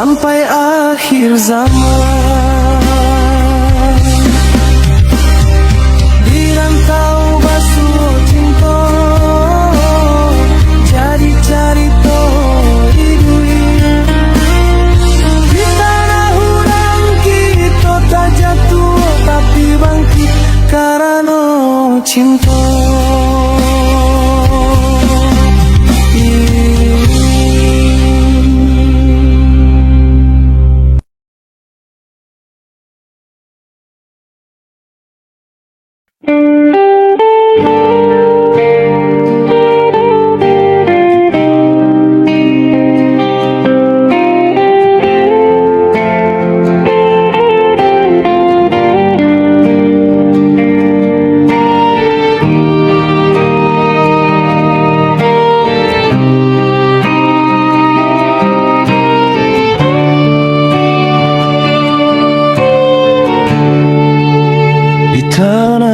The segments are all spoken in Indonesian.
sampai akhir zaman. Di rantau basuh cinta jadi carito hidup. Di tanah urang kita tak jatuh tapi bangkit karena cinta.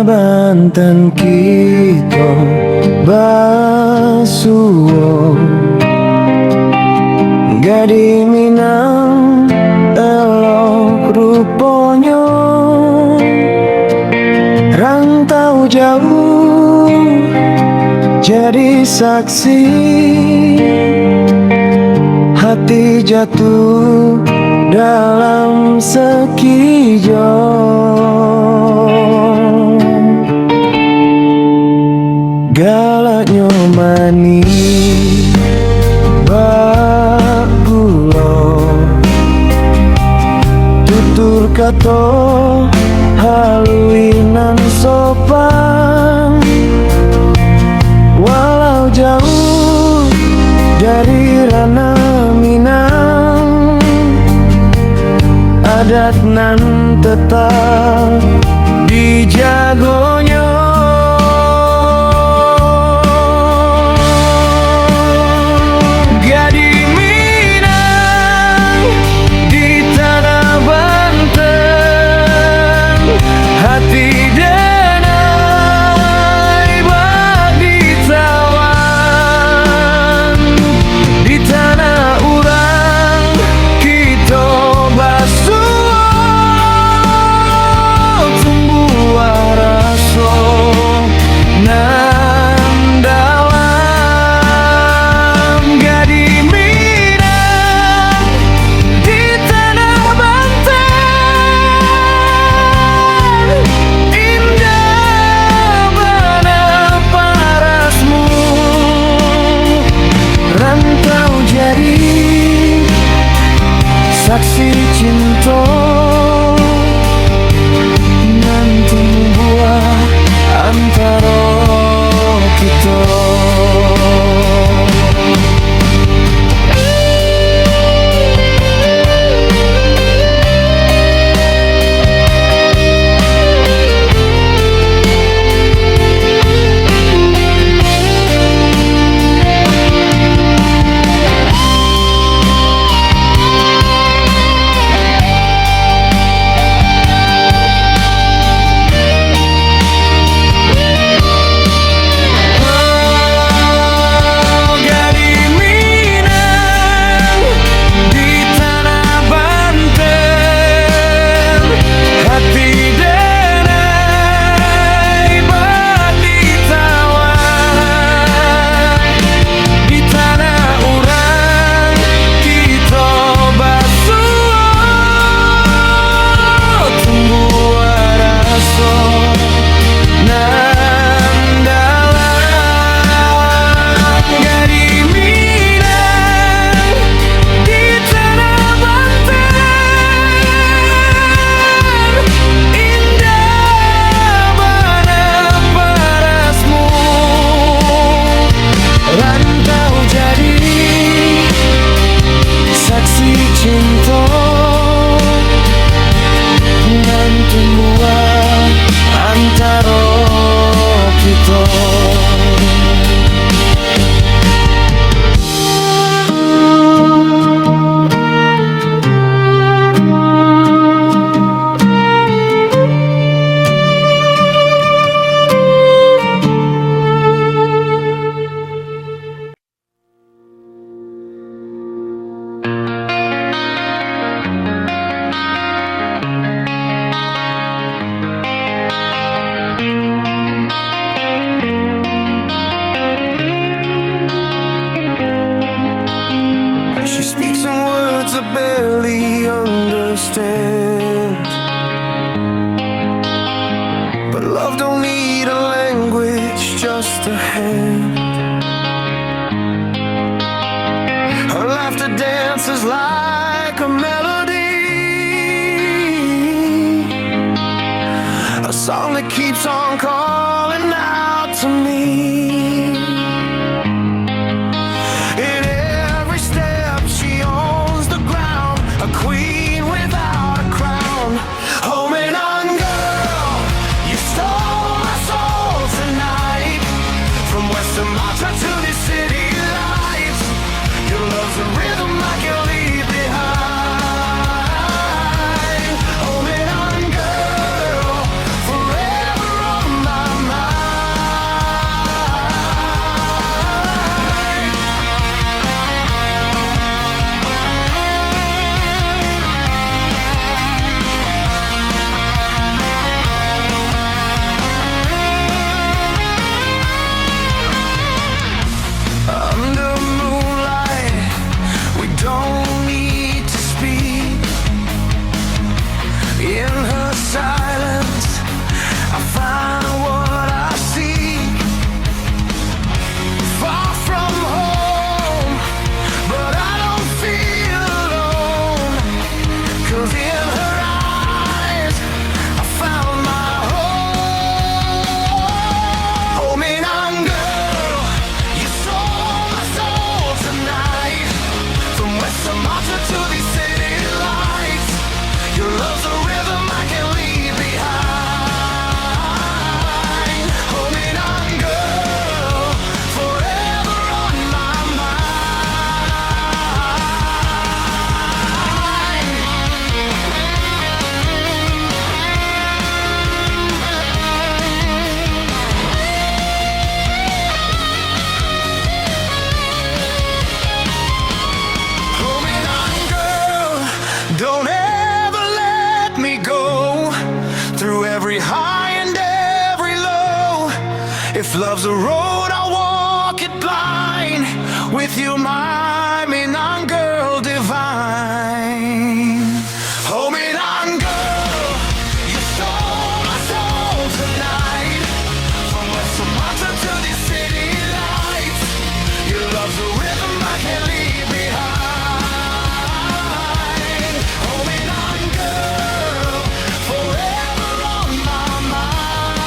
Banten kita basuh Gadi Minang elok rupanya, rantau jauh jadi saksi, hati jatuh dalam sekejap. Galaknya manis bak gula, tutur kata haluinan sopan. Walau jauh dari ranah Minang, adat nan tetap dijagonya. to me. In every step she owns the ground, a queen without a crown. Home and on, girl, you stole my soul tonight. From West Sumatra to the city lights, your love's a rhythm I can't leave behind. Home and on, girl, forever on my under moonlight, we don't need to speak. In her silence, I find what I seek. Far from home, but I don't feel alone. 'Cause in her eyes, I found my home. Home and on, girl, you stole my soul tonight. From West Sumatra to these city lights, your love's a rhythm I can't leave behind. Home and on, girl, forever on my Home and on, girl, don't ever let me go. Through every high and every low, if love's a road, I'll walk it blind. With you, my Minang girl divine. Home and on, girl, you stole my soul tonight. From West Sumatra to the city lights, your love's a rhythm I can't leave behind. Home and on, girl, forever on my mind.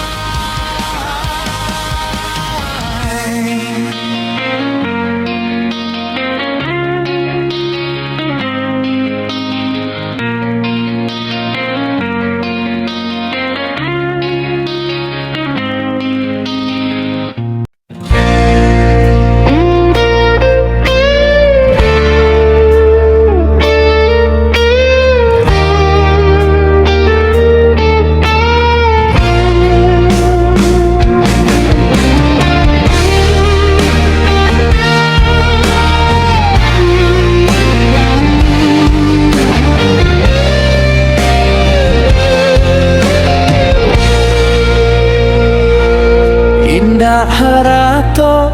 Indah harato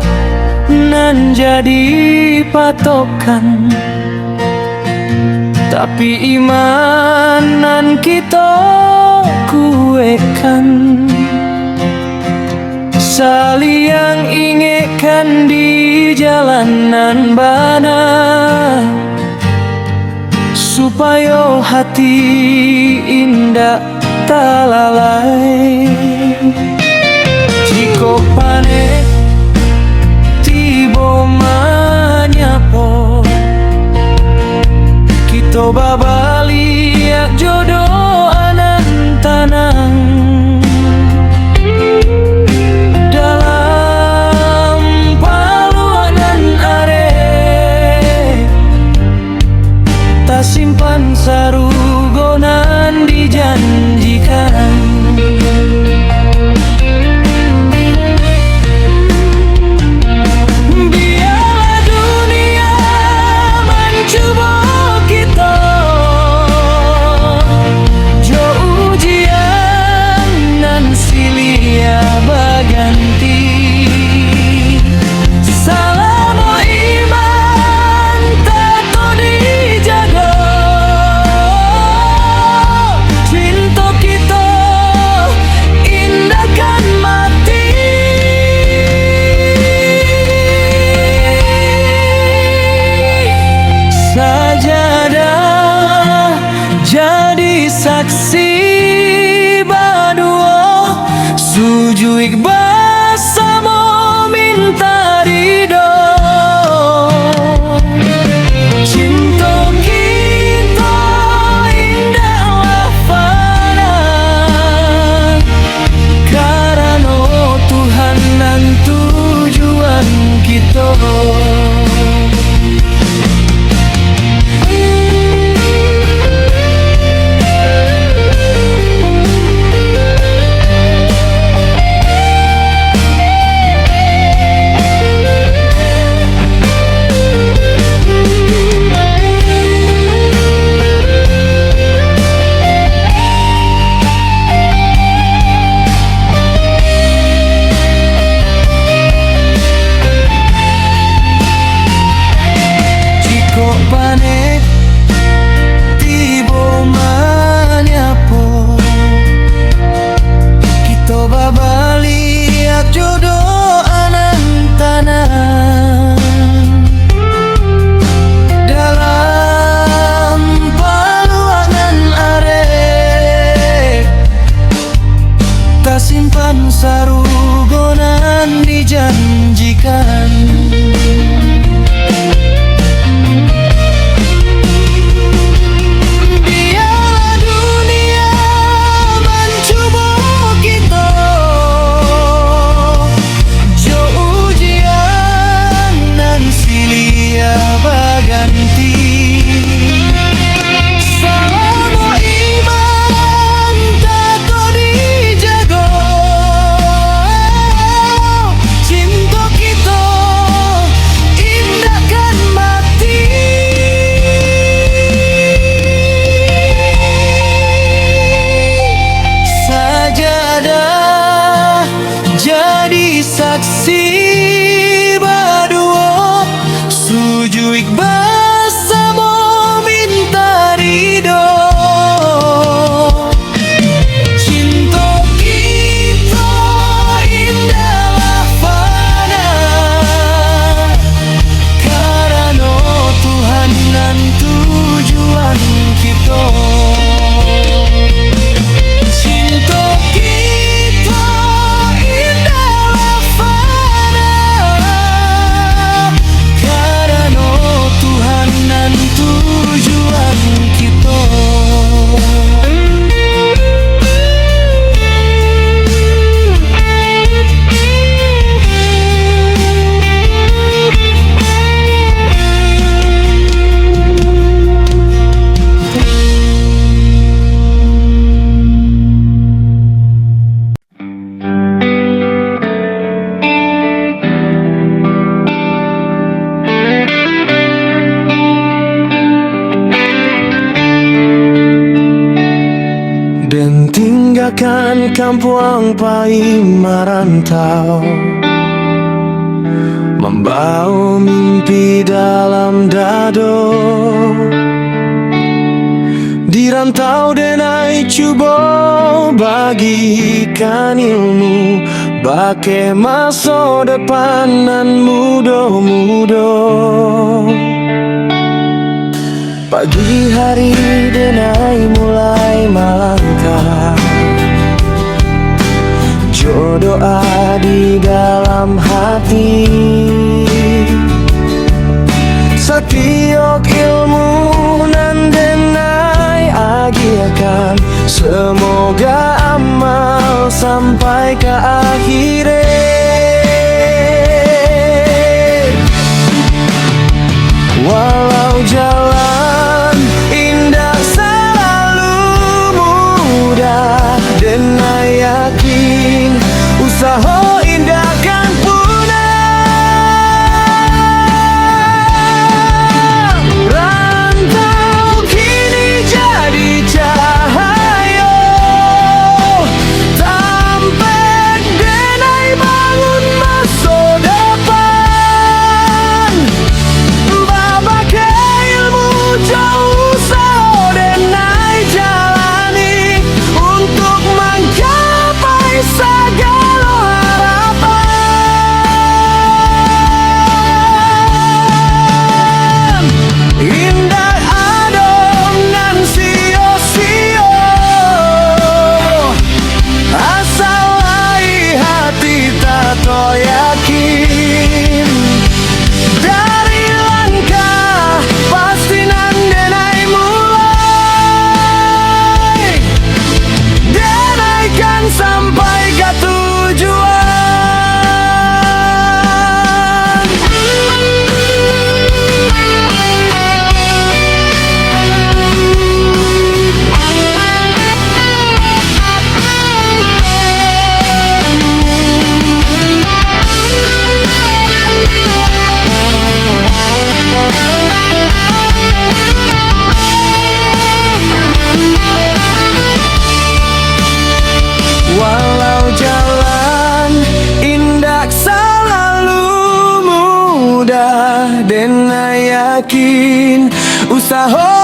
nan jadi patokan, tapi imanan kita kuekan. Saliang ingekan di jalanan bana, supaya hati indah tak lalai. Jika panen tiba manyapo, kita babali jodoh anan tanang. Dalam paluanan are, tak simpan sarugonan dijanjikan. saksi berdua, sujud bersama minta ridho. Cinta kita indahlah fana, karena Tuhan dan tujuan kita. Cinta kita indahlah fana, karena Tuhan dan tujuan kita. Dan tinggalkan kampung pai merantau, membawa mimpi dalam dado. Di rantau denai cuba bagikan ilmu, bake masa depan nan muda-muda. Pagi hari denai mulai melangkah, jodoh di dalam hati. Setiap ilmu nan denai agiakan, semoga amal sampai ke akhir. Walau jalan indah selalu mudah, dan yakin usaha indah kan punah. Rantau kini jadi cahaya, sampai denai bangun masa depan. Babake ilmu jauh usaha denai jalani, untuk menggapai segala harapan. Indah adem nan sia-sia, asal lai hati tak yakin. Dari langkah pasti nan denai mulai, denai kan sampai ke tujuan. Walau jalan indah selalu mudah, dan yakin usaha